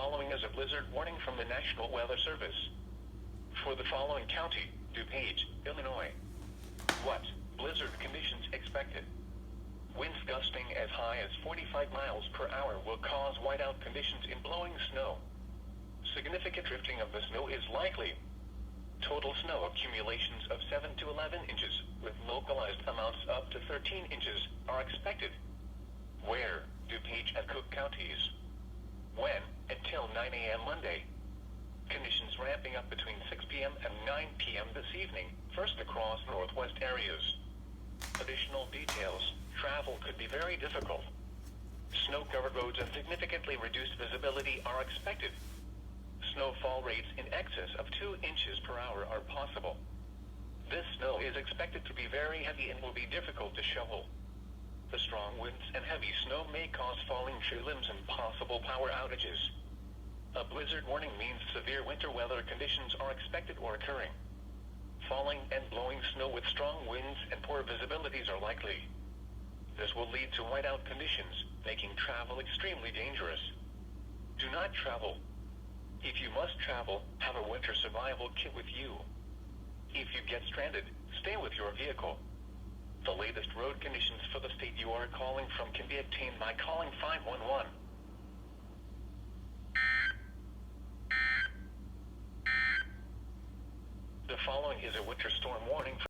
following is a blizzard warning from the National Weather Service. For the following county, DuPage, Illinois. What? Blizzard conditions expected. Winds gusting as high as 45 miles per hour will cause whiteout conditions in blowing snow. Significant drifting of the snow is likely. Total snow accumulations of 7 to 11 inches, with localized amounts up to 13 inches, are expected. Where? DuPage and Cook counties. When? Until 9 a.m. Monday. Conditions ramping up between 6 p.m. and 9 p.m. this evening, first across northwest areas. Additional details. Travel could be very difficult. Snow-covered roads and significantly reduced visibility are expected. Snowfall rates in excess of 2 inches per hour are possible. This snow is expected to be very heavy and will be difficult to shovel. The strong winds and heavy snow may cause falling tree limbs and possible power outages. A blizzard warning means severe winter weather conditions are expected or occurring. Falling and blowing snow with strong winds and poor visibilities are likely. This will lead to whiteout conditions, making travel extremely dangerous. Do not travel. If you must travel, have a winter survival kit with you. If you get stranded, stay with your vehicle. The latest road conditions for the state you are calling from can be obtained by calling 511. The following is a winter storm warning.